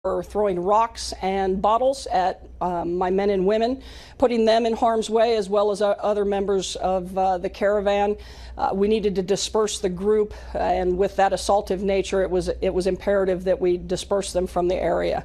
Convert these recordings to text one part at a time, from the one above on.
or throwing rocks and bottles at my men and women, putting them in harm's way, as well as other members of the caravan. We needed to disperse the group, and with that assaultive nature, it was imperative that we disperse them from the area.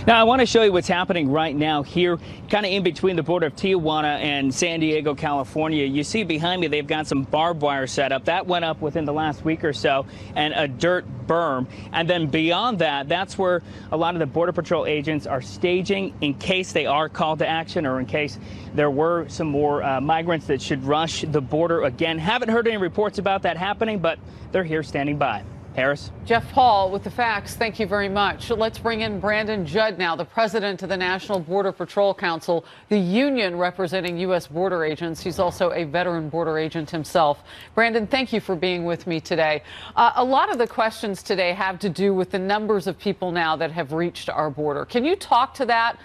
Now, I want to show you what's happening right now here, kind of in between the border of Tijuana and San Diego, California. You see behind me, they've got some barbed wire set up. That went up within the last week or so, and a dirt berm. And then beyond that, that's where a lot of the Border Patrol agents are staging in case they are called to action or in case there were some more migrants that should rush the border again. Haven't heard any reports about that happening, but they're here standing by. Harris. Jeff Paul with the facts. Thank you very much. Let's bring in Brandon Judd now, the president of the National Border Patrol Council, the union representing U.S. border agents. He's also a veteran border agent himself. Brandon, thank you for being with me today. A lot of the questions today have to do with the numbers of people now that have reached our border. Can you talk to that,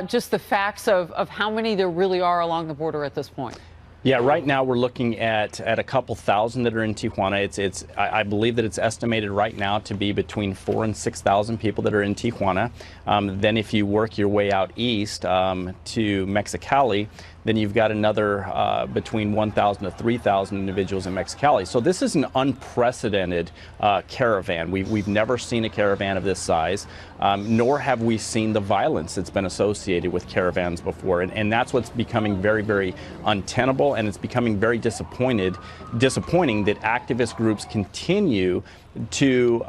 just the facts of how many there really are along the border at this point? Yeah, right now we're looking at a couple thousand that are in Tijuana. I believe that it's estimated right now to be between 4,000 and 6,000 people that are in Tijuana. Then if you work your way out east to Mexicali, then you've got another between 1,000 to 3,000 individuals in Mexicali. So this is an unprecedented caravan. We've never seen a caravan of this size, nor have we seen the violence that's been associated with caravans before. And that's what's becoming very, very untenable, and it's becoming very disappointing that activist groups continue to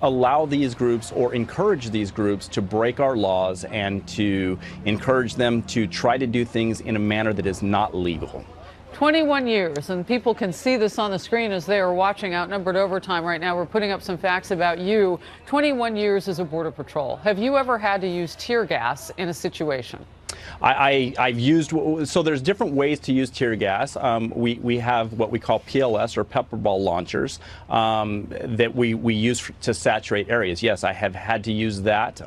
allow these groups or encourage these groups to break our laws and to encourage them to try to do things in a manner that is not legal. 21 years, and people can see this on the screen as they are watching Outnumbered Overtime right now. We're putting up some facts about you. 21 years as a Border Patrol. Have you ever had to use tear gas in a situation? I've used, so there's different ways to use tear gas. We have what we call PLS, or pepper ball launchers, that we use to saturate areas. Yes, I have had to use that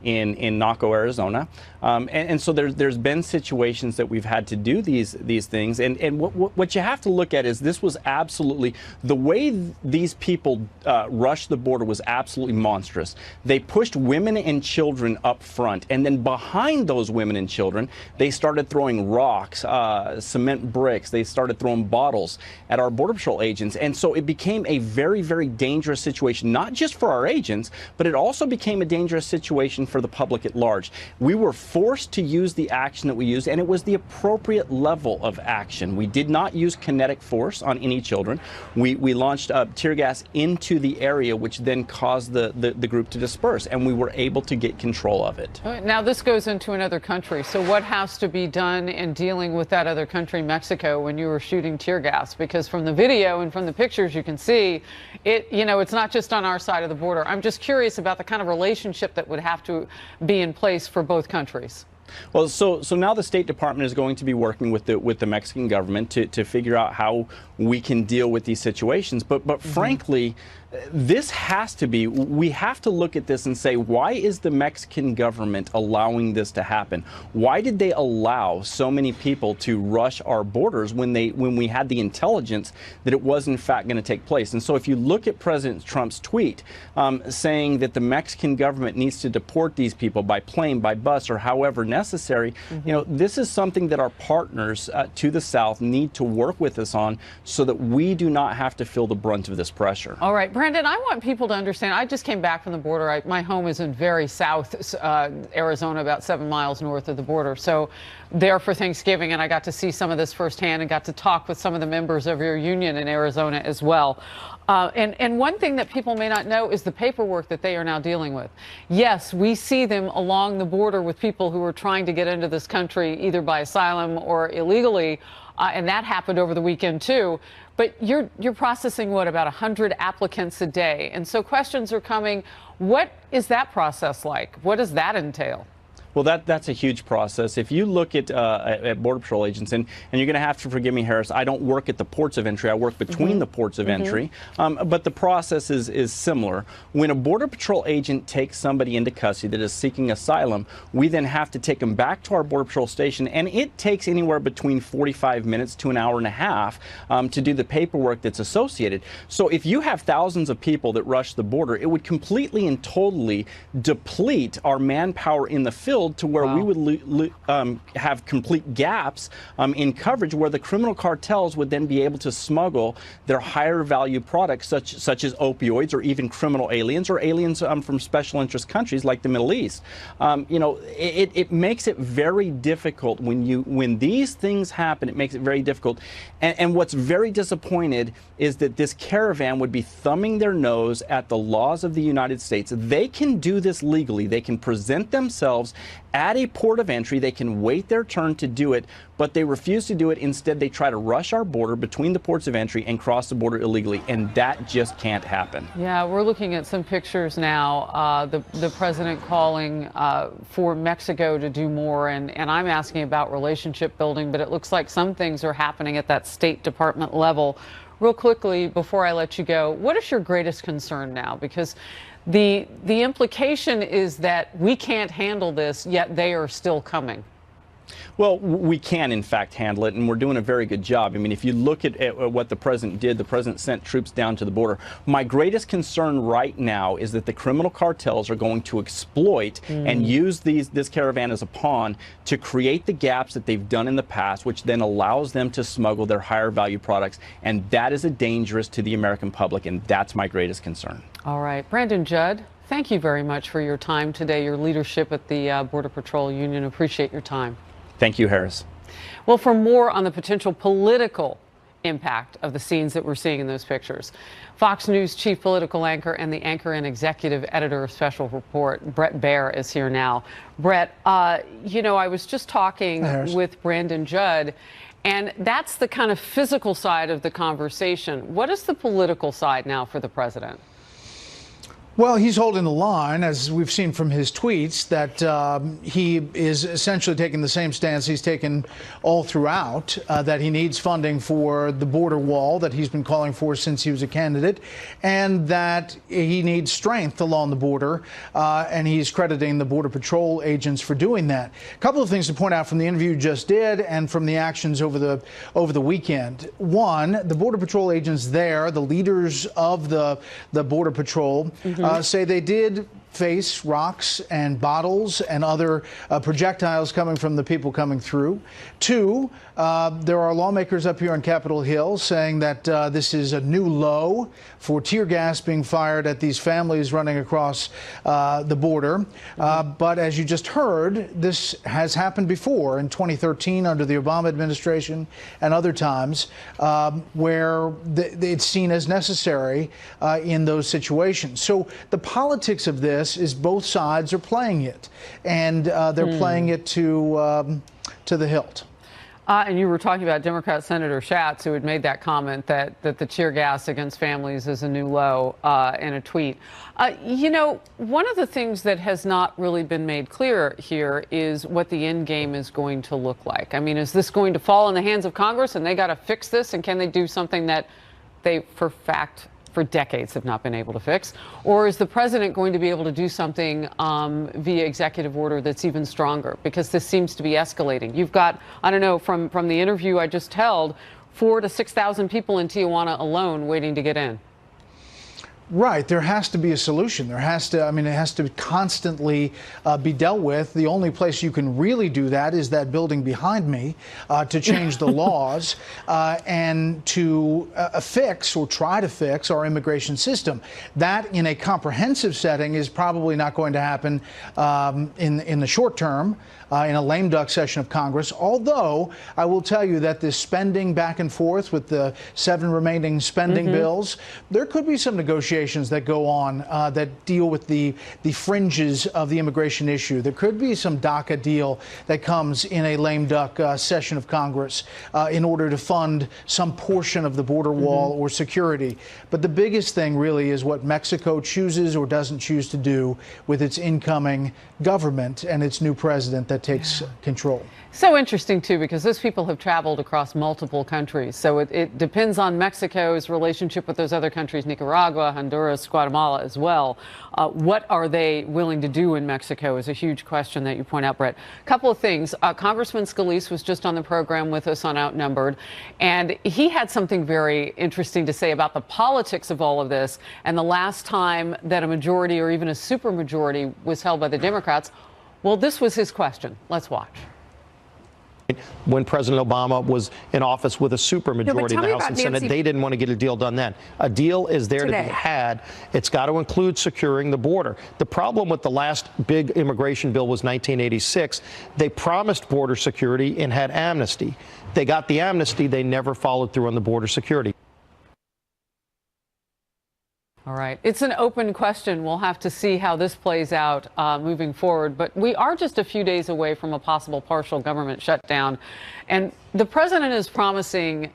in Naco, Arizona. And so there's been situations that we've had to do these things. And what you have to look at is this was absolutely, the way these people rushed the border was absolutely monstrous. They pushed women and children up front, and then behind those women and children, they started throwing rocks, cement bricks, they started throwing bottles at our Border Patrol agents. And so it became a very, very dangerous situation, not just for our agents, but it also became a dangerous situation for the public at large. We were forced to use the action that we used, and it was the appropriate level of action. We did not use kinetic force on any children. We launched tear gas into the area, which then caused the group to disperse, and we were able to get control of it. Now this goes into another country, so what has to be done in dealing with that other country, Mexico, when you were shooting tear gas? Because from the video and from the pictures you can see, it's not just on our side of the border. I'm just curious about the kind of relationship that would have to be in place for both countries. Well, so now the State Department is going to be working with the Mexican government to figure out how we can deal with these situations. But frankly, this has to be, we have to look at this and say, why is the Mexican government allowing this to happen? Why did they allow so many people to rush our borders when we had the intelligence that it was in fact going to take place? And so if you look at President Trump's tweet saying that the Mexican government needs to deport these people by plane, by bus, or however necessary, this is something that our partners to the south need to work with us on so that we do not have to feel the brunt of this pressure. All right, Brandon, I want people to understand, I just came back from the border. My home is in very south Arizona, about 7 miles north of the border. So there for Thanksgiving, and I got to see some of this firsthand and got to talk with some of the members of your union in Arizona as well. And one thing that people may not know is the paperwork that they are now dealing with. Yes, we see them along the border with people who are trying to get into this country either by asylum or illegally, and that happened over the weekend too. But you're processing, what, about 100 applicants a day? And so questions are coming. What is that process like? What does that entail? Well, that's a huge process. If you look at Border Patrol agents, and you're going to have to forgive me, Harris, I don't work at the ports of entry. I work between the ports of entry. But the process is similar. When a Border Patrol agent takes somebody into custody that is seeking asylum, we then have to take them back to our Border Patrol station, and it takes anywhere between 45 minutes to an hour and a half to do the paperwork that's associated. So if you have thousands of people that rush the border, it would completely and totally deplete our manpower in the field to where we would have complete gaps in coverage, where the criminal cartels would then be able to smuggle their higher value products such as opioids, or even criminal aliens, or aliens from special interest countries like the Middle East. You know, it makes it very difficult when these things happen. It makes it very difficult. And what's very disappointed is that this caravan would be thumbing their nose at the laws of the United States. They can do this legally. They can present themselves at a port of entry. They can wait their turn to do it, but they refuse to do it. Instead, they try to rush our border between the ports of entry and cross the border illegally, and that just can't happen. Yeah, we're looking at some pictures now. The president calling for Mexico to do more, and I'm asking about relationship building, but it looks like some things are happening at that State Department level. Real quickly, before I let you go, what is your greatest concern now? Because the implication is that we can't handle this, yet they are still coming. Well, we can, in fact, handle it, and we're doing a very good job. I mean, if you look at what the president did, the president sent troops down to the border. My greatest concern right now is that the criminal cartels are going to exploit and use this caravan as a pawn to create the gaps that they've done in the past, which then allows them to smuggle their higher value products, and that is dangerous to the American public, and that's my greatest concern. All right. Brandon Judd, thank you very much for your time today, your leadership at the Border Patrol Union. Appreciate your time. Thank you, Harris. Well, for more on the potential political impact of the scenes that we're seeing in those pictures, Fox News chief political anchor and the anchor and executive editor of Special Report, Bret Baier, is here now. Bret, you know, I was just talking with Brandon Judd, and that's the kind of physical side of the conversation. What is the political side now for the president? Well, he's holding the line, as we've seen from his tweets, that he is essentially taking the same stance he's taken all throughout, that he needs funding for the border wall that he's been calling for since he was a candidate, and that he needs strength along the border, and he's crediting the Border Patrol agents for doing that. A couple of things to point out from the interview you just did and from the actions over the weekend. One, the Border Patrol agents there, the leaders of the Border Patrol, say they did face rocks and bottles and other projectiles coming from the people coming through. Two, there are lawmakers up here on Capitol Hill saying that this is a new low for tear gas being fired at these families running across the border. But as you just heard, this has happened before in 2013 under the Obama administration and other times where it's seen as necessary in those situations. So the politics of this is both sides are playing it, and they're playing it to the hilt. And you were talking about Democrat Senator Schatz, who had made that comment that the tear gas against families is a new low in a tweet. You know, one of the things that has not really been made clear here is what the end game is going to look like. I mean, is this going to fall in the hands of Congress and they got to fix this? And can they do something that they, for decades have not been able to fix? Or is the president going to be able to do something via executive order that's even stronger? Because this seems to be escalating. You've got, I don't know, from the interview I just held, 4,000 to 6,000 people in Tijuana alone waiting to get in. Right. There has to be a solution. There has to, I mean, it has to constantly be dealt with. The only place you can really do that is that building behind me to change the laws and to fix or try to fix our immigration system. That in a comprehensive setting is probably not going to happen in the short term. In a lame duck session of Congress, although I will tell you that this spending back and forth with the 7 remaining spending bills, there could be some negotiation negotiations that go on that deal with the fringes of the immigration issue. There could be some DACA deal that comes in a lame duck session of Congress in order to fund some portion of the border wall or security. But the biggest thing really is what Mexico chooses or doesn't choose to do with its incoming government and its new president that takes control. So interesting, too, because those people have traveled across multiple countries. So it depends on Mexico's relationship with those other countries, Nicaragua, Honduras, Guatemala as well. What are they willing to do in Mexico is a huge question that you point out, Brett. A couple of things. Congressman Scalise was just on the program with us on Outnumbered, and he had something very interesting to say about the politics of all of this and the last time that a majority or even a supermajority was held by the Democrats. Well, this was his question. Let's watch. When President Obama was in office with a supermajority in the House and Senate, they didn't want to get a deal done then. A deal is there to be had. It's got to include securing the border. The problem with the last big immigration bill was 1986. They promised border security and had amnesty. They got the amnesty. They never followed through on the border security. All right. It's an open question. We'll have to see how this plays out moving forward. But we are just a few days away from a possible partial government shutdown. And the president is promising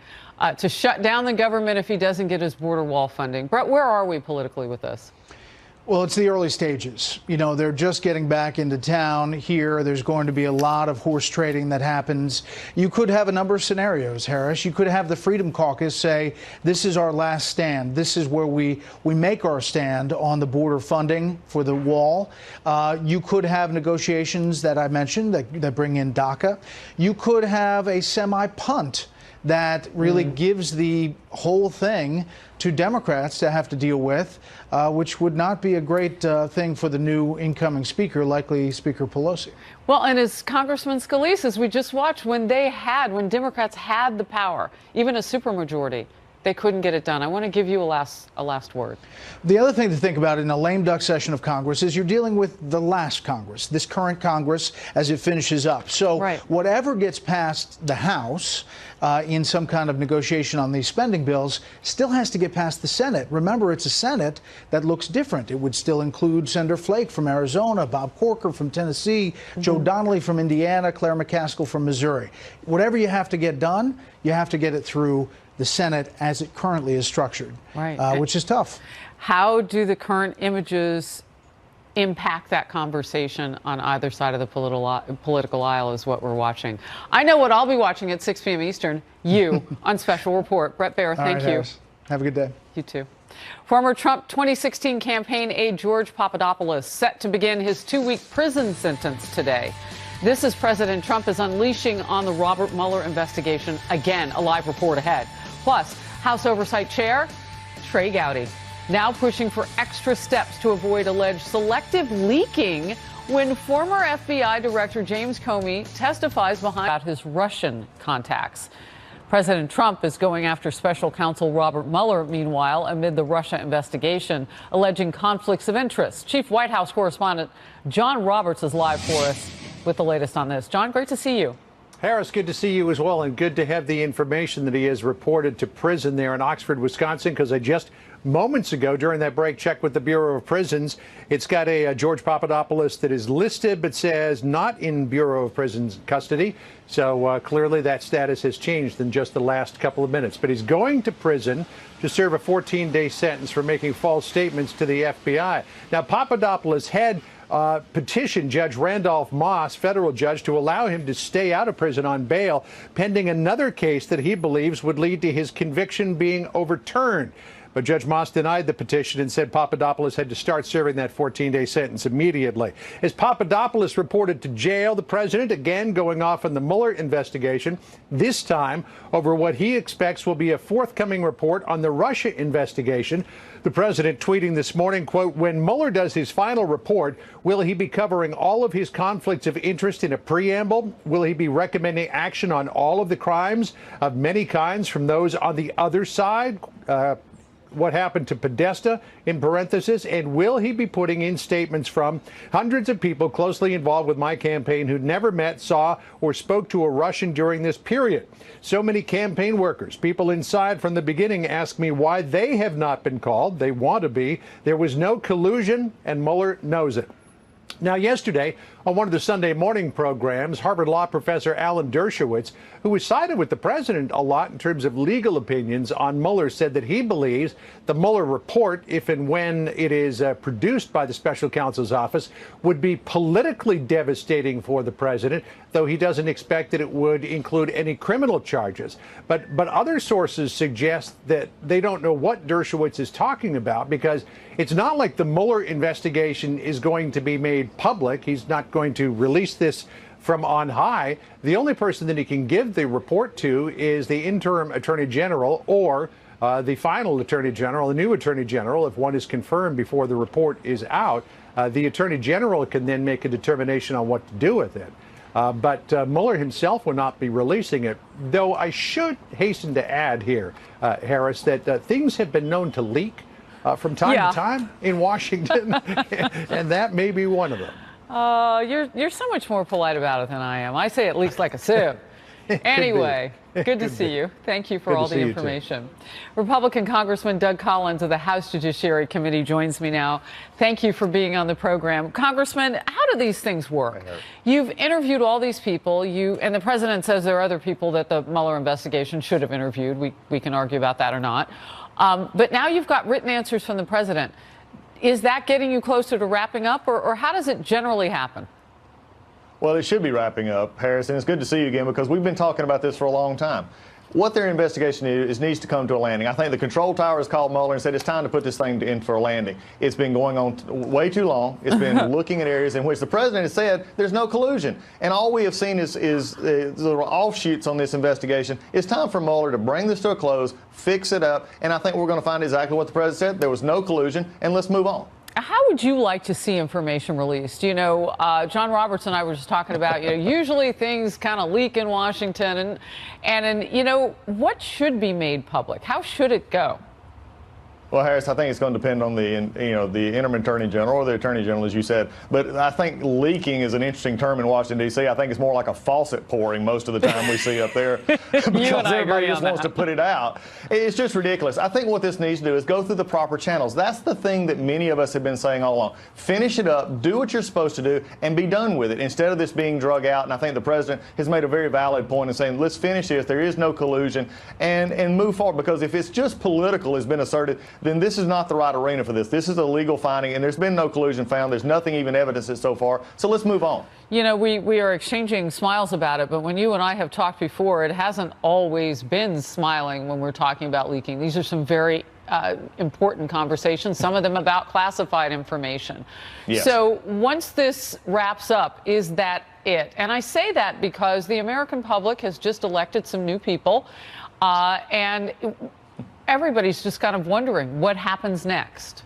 to shut down the government if he doesn't get his border wall funding. Brett, where are we politically with this? Well, it's the early stages. You know, they're just getting back into town here. There's going to be a lot of horse trading that happens. You could have a number of scenarios, Harris. You could have the Freedom Caucus say, this is our last stand. This is where we make our stand on the border funding for the wall. You could have negotiations that I mentioned that bring in DACA. You could have a semi-punt that really gives the whole thing to Democrats to have to deal with, which would not be a great thing for the new incoming speaker, likely Speaker Pelosi. Well, and as Congressman Scalise, as we just watched, when Democrats had the power, even a supermajority, they couldn't get it done. I want to give you a last word. The other thing to think about in a lame duck session of Congress is you're dealing with the last Congress, this current Congress, as it finishes up. So whatever gets past the House in some kind of negotiation on these spending bills still has to get past the Senate. Remember, it's a Senate that looks different. It would still include Senator Flake from Arizona, Bob Corker from Tennessee, Joe Donnelly from Indiana, Claire McCaskill from Missouri. Whatever you have to get done, you have to get it through the Senate as it currently is structured, which is tough. How do the current images impact that conversation on either side of the political aisle is what we're watching. I know what I'll be watching at 6 p.m. Eastern. You on Special Report. Brett Baer, thank you. Harris. Have a good day. You too. Former Trump 2016 campaign aide George Papadopoulos set to begin his 2-week prison sentence today. This as President Trump is unleashing on the Robert Mueller investigation. Again, a live report ahead. Plus, House Oversight Chair Trey Gowdy now pushing for extra steps to avoid alleged selective leaking when former FBI Director James Comey testifies about his Russian contacts. President Trump is going after special counsel Robert Mueller, meanwhile, amid the Russia investigation, alleging conflicts of interest. Chief White House correspondent John Roberts is live for us with the latest on this. John, great to see you. Harris, good to see you as well, and good to have the information that he has reported to prison there in Oxford, Wisconsin, because I just moments ago during that break checked with the Bureau of Prisons. It's got a George Papadopoulos that is listed but says not in Bureau of Prisons custody. So clearly that status has changed in just the last couple of minutes. But he's going to prison to serve a 14-day sentence for making false statements to the FBI. Now, Papadopoulos had petitioned Judge Randolph Moss, federal judge, to allow him to stay out of prison on bail pending another case that he believes would lead to his conviction being overturned. But Judge Moss denied the petition and said Papadopoulos had to start serving that 14-day sentence immediately. As Papadopoulos reported to jail, the president again going off on the Mueller investigation, this time over what he expects will be a forthcoming report on the Russia investigation. The president tweeting this morning, quote, when Mueller does his final report, will he be covering all of his conflicts of interest in a preamble? Will he be recommending action on all of the crimes of many kinds from those on the other side? what happened to Podesta in parentheses, and will he be putting in statements from hundreds of people closely involved with my campaign who never met, saw, or spoke to a Russian during this period? So many campaign workers, people inside from the beginning, ask me why they have not been called. They want to be. There was no collusion, and Mueller knows it. Now, yesterday, on one of the Sunday morning programs, Harvard Law professor Alan Dershowitz, who has sided with the president a lot in terms of legal opinions on Mueller, said that he believes the Mueller report, if and when it is produced by the special counsel's office, would be politically devastating for the president, though he doesn't expect that it would include any criminal charges. But other sources suggest that they don't know what Dershowitz is talking about, because it's not like the Mueller investigation is going to be made public. He's not going to release this from on high. The only person that he can give the report to is the interim attorney general, or the final attorney general, the new attorney general, if one is confirmed before the report is out. The attorney general can then make a determination on what to do with it. But Mueller himself will not be releasing it, though I should hasten to add here, Harris, that things have been known to leak from time to time in Washington, and that may be one of them. You're so much more polite about it than I am. I say at least like a sieve. Anyway, good to see you. Thank you for all the information. Republican Congressman Doug Collins of the House Judiciary Committee joins me now. Thank you for being on the program. Congressman, how do these things work? You've interviewed all these people, and the president says there are other people that the Mueller investigation should have interviewed. We can argue about that or not. But now you've got written answers from the president. Is that getting you closer to wrapping up, or how does it generally happen? Well, it should be wrapping up, Harris, and it's good to see you again, because we've been talking about this for a long time. What their investigation is needs to come to a landing. I think the control tower has called Mueller and said it's time to put this thing in for a landing. It's been going on way too long. It's been looking at areas in which the president has said there's no collusion. And all we have seen is the offshoots on this investigation. It's time for Mueller to bring this to a close, fix it up, and I think we're going to find exactly what the president said. There was no collusion, and let's move on. How would you like to see information released? You know, John Roberts and I were just talking about, usually things kind of leak in Washington, and you know, what should be made public? How should it go? Well, Harris, I think it's going to depend on the interim attorney general or the attorney general, as you said. But I think leaking is an interesting term in Washington, D.C. I think it's more like a faucet pouring most of the time we see up there because everybody just wants to put it out. It's just ridiculous. I think what this needs to do is go through the proper channels. That's the thing that many of us have been saying all along. Finish it up, do what you're supposed to do, and be done with it instead of this being drug out. And I think the president has made a very valid point in saying, let's finish this. There is no collusion, and move forward, because if it's just political has been asserted, then this is not the right arena for this. This is a legal finding, and there's been no collusion found. There's nothing even evidenced so far. So let's move on. You know, we are exchanging smiles about it, but when you and I have talked before, it hasn't always been smiling when we're talking about leaking. These are some very important conversations, some of them about classified information. Yes. So once this wraps up, is that it? And I say that because the American public has just elected some new people, and everybody's just kind of wondering what happens next.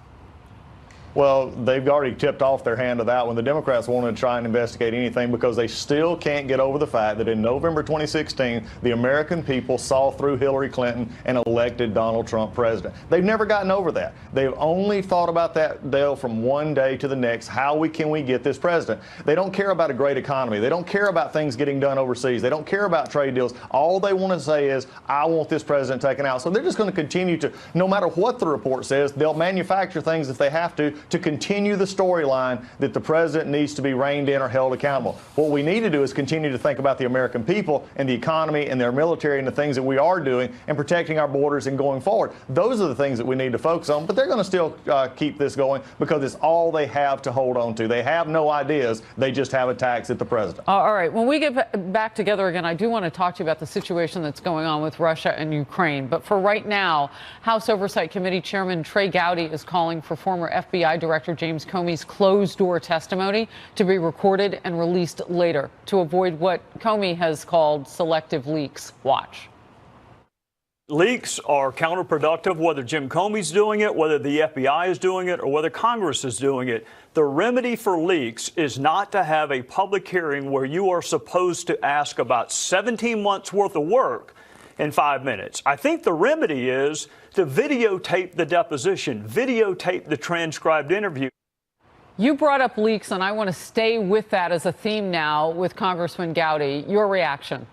Well, they've already tipped off their hand to that one. The Democrats wanted to try and investigate anything because they still can't get over the fact that in November 2016, the American people saw through Hillary Clinton and elected Donald Trump president. They've never gotten over that. They've only thought about that deal from one day to the next. How can we get this president? They don't care about a great economy. They don't care about things getting done overseas. They don't care about trade deals. All they want to say is, I want this president taken out. So they're just going to continue to, no matter what the report says, they'll manufacture things if they have to continue the storyline that the president needs to be reined in or held accountable. What we need to do is continue to think about the American people and the economy and their military and the things that we are doing and protecting our borders and going forward. Those are the things that we need to focus on, but they're going to still keep this going because it's all they have to hold on to. They have no ideas. They just have attacks at the president. All right. When we get back together again, I do want to talk to you about the situation that's going on with Russia and Ukraine. But for right now, House Oversight Committee Chairman Trey Gowdy is calling for former FBI Director James Comey's closed-door testimony to be recorded and released later to avoid what Comey has called selective leaks. Watch. Leaks are counterproductive, whether Jim Comey's doing it, whether the FBI is doing it, or whether Congress is doing it. The remedy for leaks is not to have a public hearing where you are supposed to ask about 17 months worth of work in 5 minutes. I think the remedy is to videotape the deposition, videotape the transcribed interview. You brought up leaks, and I want to stay with that as a theme now with Congressman Gowdy. Your reaction?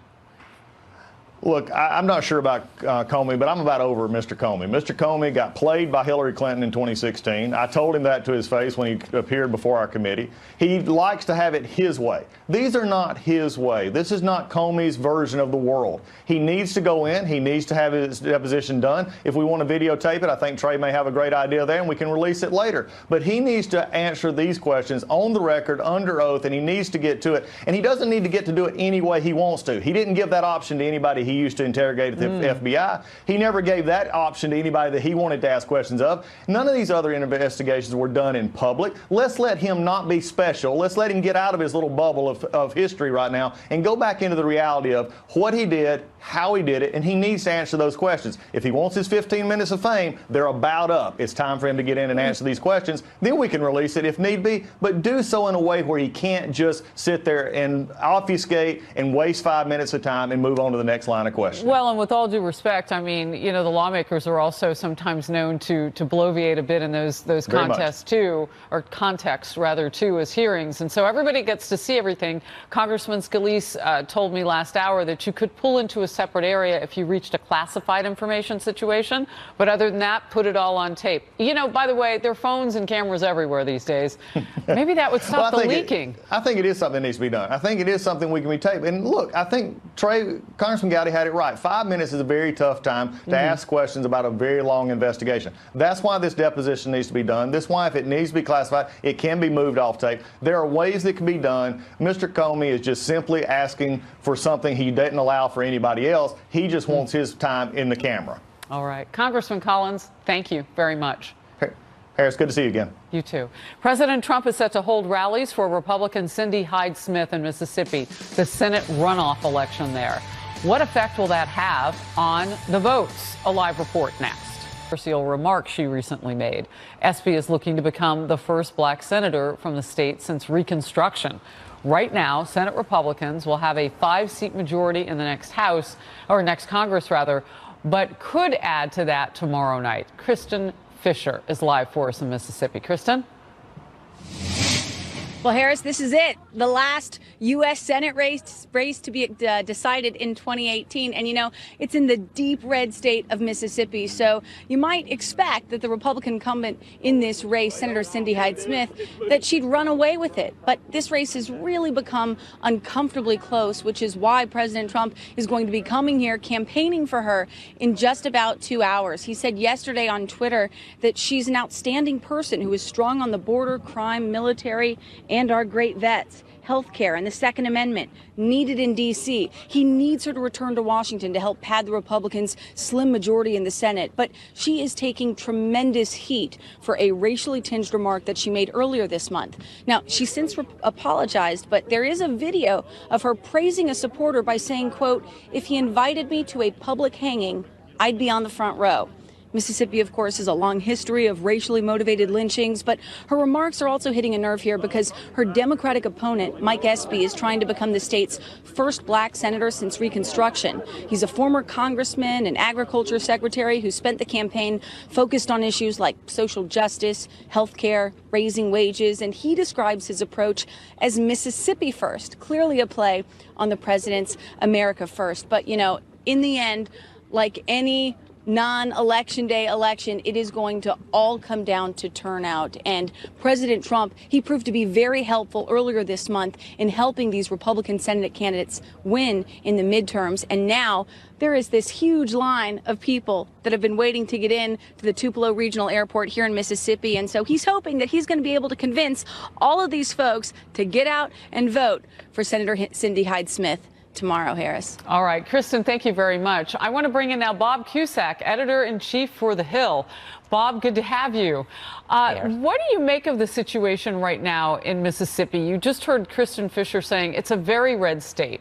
Look, I'm not sure about Comey, but I'm about over Mr. Comey. Mr. Comey got played by Hillary Clinton in 2016. I told him that to his face when he appeared before our committee. He likes to have it his way. These are not his way. This is not Comey's version of the world. He needs to go in. He needs to have his deposition done. If we want to videotape it, I think Trey may have a great idea there, and we can release it later. But he needs to answer these questions on the record, under oath, and he needs to get to it. And he doesn't need to get to do it any way he wants to. He didn't give that option to anybody he used to interrogate at the FBI. He never gave that option to anybody that he wanted to ask questions of. None of these other investigations were done in public. Let's let him not be special. Let's let him get out of his little bubble of history right now and go back into the reality of what he did, how he did it, and he needs to answer those questions. If he wants his 15 minutes of fame, they're about up. It's time for him to get in and answer these questions. Then we can release it if need be, but do so in a way where he can't just sit there and obfuscate and waste 5 minutes of time and move on to the next line of questions. Well, and with all due respect, I mean, you know, the lawmakers are also sometimes known to bloviate a bit in those contests too, or contexts rather too, as hearings. And so everybody gets to see everything. Congressman Scalise told me last hour that you could pull into a separate area if you reached a classified information situation. But other than that, put it all on tape. You know, by the way, there are phones and cameras everywhere these days. Maybe that would stop the leaking. I think it is something that needs to be done. I think it is something we can be taped. And look, I think Congressman Gowdy had it right. 5 minutes is a very tough time to ask questions about a very long investigation. That's why this deposition needs to be done. That's why if it needs to be classified, it can be moved off tape. There are ways that can be done. Mr. Comey is just simply asking for something he didn't allow for anybody else. He just wants his time in the camera. All right. Congressman Collins, thank you very much. Harris, good to see you again. You too. President Trump is set to hold rallies for Republican Cindy Hyde-Smith in Mississippi, the Senate runoff election there. What effect will that have on the votes? A live report next. Controversial remarks she recently made. SB is looking to become the first black senator from the state since Reconstruction. Right now, Senate Republicans will have a 5-seat majority in the next House, or next Congress rather, but could add to that tomorrow night. Kristen Fisher is live for us in Mississippi. Kristen? Well, Harris, this is it. The last U.S. Senate race to be decided in 2018. And, you know, it's in the deep red state of Mississippi. So you might expect that the Republican incumbent in this race, Senator Cindy Hyde-Smith, that she'd run away with it. But this race has really become uncomfortably close, which is why President Trump is going to be coming here campaigning for her in just about 2 hours. He said yesterday on Twitter that she's an outstanding person who is strong on the border, crime, military, and our great vets, health care, and the Second Amendment needed in D.C. He needs her to return to Washington to help pad the Republicans' slim majority in the Senate. But she is taking tremendous heat for a racially tinged remark that she made earlier this month. Now, she's since apologized, but there is a video of her praising a supporter by saying, quote, "If he invited me to a public hanging, I'd be on the front row." Mississippi, of course, has a long history of racially motivated lynchings, but her remarks are also hitting a nerve here because her Democratic opponent, Mike Espy, is trying to become the state's first black senator since Reconstruction. He's a former congressman and agriculture secretary who spent the campaign focused on issues like social justice, health care, raising wages, and he describes his approach as Mississippi first, clearly a play on the president's America first. But, you know, in the end, like any non-election day election, it is going to all come down to turnout. And President Trump, he proved to be very helpful earlier this month in helping these Republican Senate candidates win in the midterms. And now there is this huge line of people that have been waiting to get in to the Tupelo Regional Airport here in Mississippi. And so he's hoping that he's going to be able to convince all of these folks to get out and vote for Senator Cindy Hyde-Smith tomorrow, Harris. All right, Kristen, thank you very much. I want to bring in now Bob Cusack, editor-in-chief for The Hill. Bob, good to have you. What do you make of the situation right now in Mississippi? You just heard Kristen Fisher saying it's a very red state.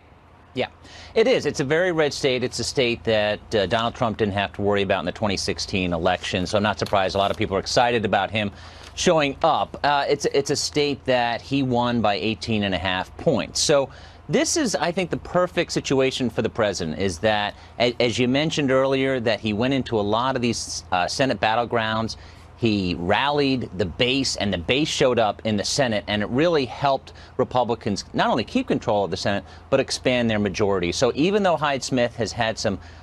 Yeah, it is. It's a very red state. It's a state that Donald Trump didn't have to worry about in the 2016 election. So I'm not surprised. A lot of people are excited about him showing up. It's a state that he won by 18.5 points. So this is, I think, the perfect situation for the president, is that, as you mentioned earlier, that he went into a lot of these Senate battlegrounds. He rallied the base, and the base showed up in the Senate, and it really helped Republicans not only keep control of the Senate, but expand their majority. So even though Hyde-Smith has had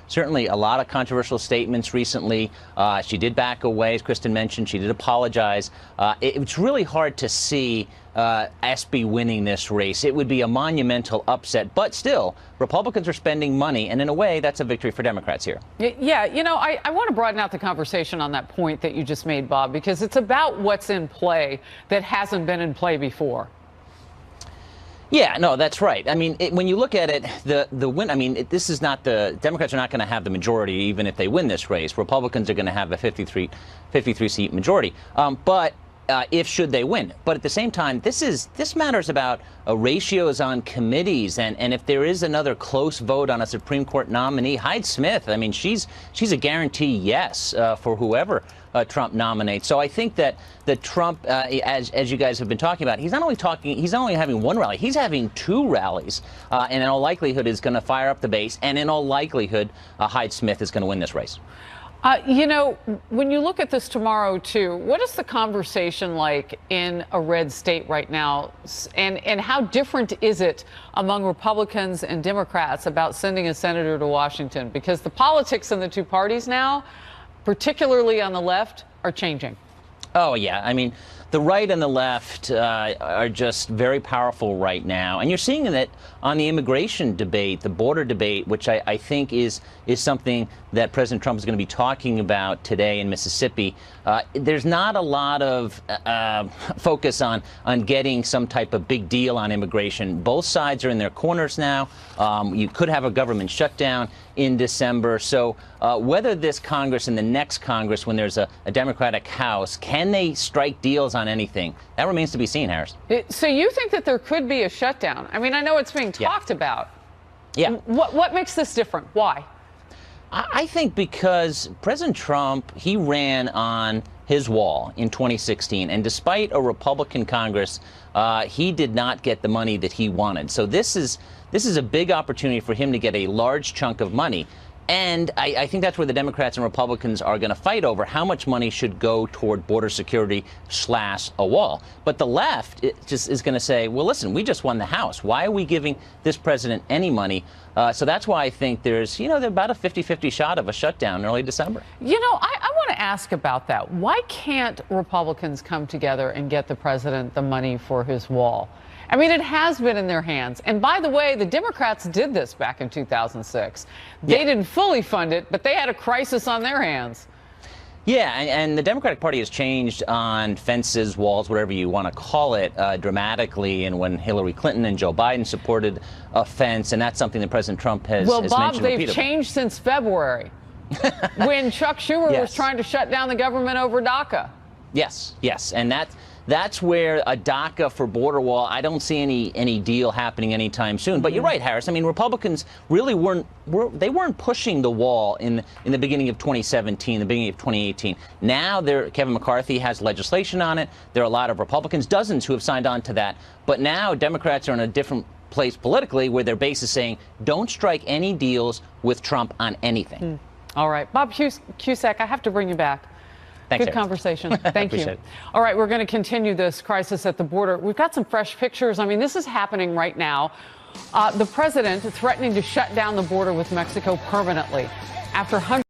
certainly a lot of controversial statements recently, she did back away, as Kristen mentioned. She did apologize. It's really hard to see SB winning this race. It would be a monumental upset, but still, Republicans are spending money, and in a way, that's a victory for Democrats here. Yeah, I want to broaden out the conversation on that point that you just made, Bob, because it's about what's in play that hasn't been in play before. Yeah, no, that's right. I mean, when you look at it, the win, I mean, this is not Democrats are not going to have the majority even if they win this race. Republicans are going to have a 53 seat majority. If should they win. But at the same time, this matters about ratios on committees, and if there is another close vote on a Supreme Court nominee, Hyde-Smith, I mean, she's a guarantee yes for whoever Trump nominates. So I think that Trump, as you guys have been talking about, he's not only having one rally, he's having two rallies, and in all likelihood is going to fire up the base, and in all likelihood, Hyde-Smith is going to win this race. When you look at this tomorrow, too, what is the conversation like in a red state right now? And how different is it among Republicans and Democrats about sending a senator to Washington? Because the politics in the two parties now, particularly on the left, are changing. Oh, yeah. I mean, the right and the left are just very powerful right now. And you're seeing that on the immigration debate, the border debate, which I think is something that President Trump is going to be talking about today in Mississippi. There's not a lot of focus on getting some type of big deal on immigration. Both sides are in their corners now. You could have a government shutdown in December. So whether this Congress and the next Congress, when there's a Democratic House, can they strike deals on anything? That remains to be seen, Harris. So you think that there could be a shutdown? I mean, I know it's being talked about. Yeah. What makes this different? Why? I think because President Trump, he ran on his wall in 2016, and despite a Republican Congress, he did not get the money that he wanted. So this is a big opportunity for him to get a large chunk of money. And I think that's where the Democrats and Republicans are going to fight over how much money should go toward border security / a wall. But the left is going to say, well, listen, we just won the House. Why are we giving this president any money? So that's why I think there's about a 50-50 shot of a shutdown in early December. I want to ask about that. Why can't Republicans come together and get the president the money for his wall? I mean, it has been in their hands. And by the way, the Democrats did this back in 2006. They didn't fully fund it, but they had a crisis on their hands. Yeah, and the Democratic Party has changed on fences, walls, whatever you want to call it, dramatically. And when Hillary Clinton and Joe Biden supported a fence, and that's something that President Trump has Bob, mentioned repeatedly. They've changed since February, when Chuck Schumer was trying to shut down the government over DACA. Yes, and that's where a DACA for border wall, I don't see any deal happening anytime soon. But you're right, Harris. I mean, Republicans really weren't pushing the wall in the beginning of 2017, the beginning of 2018. Now Kevin McCarthy has legislation on it. There are a lot of Republicans, dozens, who have signed on to that. But now Democrats are in a different place politically, where their base is saying, don't strike any deals with Trump on anything. All right. Bob Cusack, I have to bring you back. Thanks, Good conversation. Thank you. It. All right, we're going to continue this crisis at the border. We've got some fresh pictures. I mean, this is happening right now. The president threatening to shut down the border with Mexico permanently after hundreds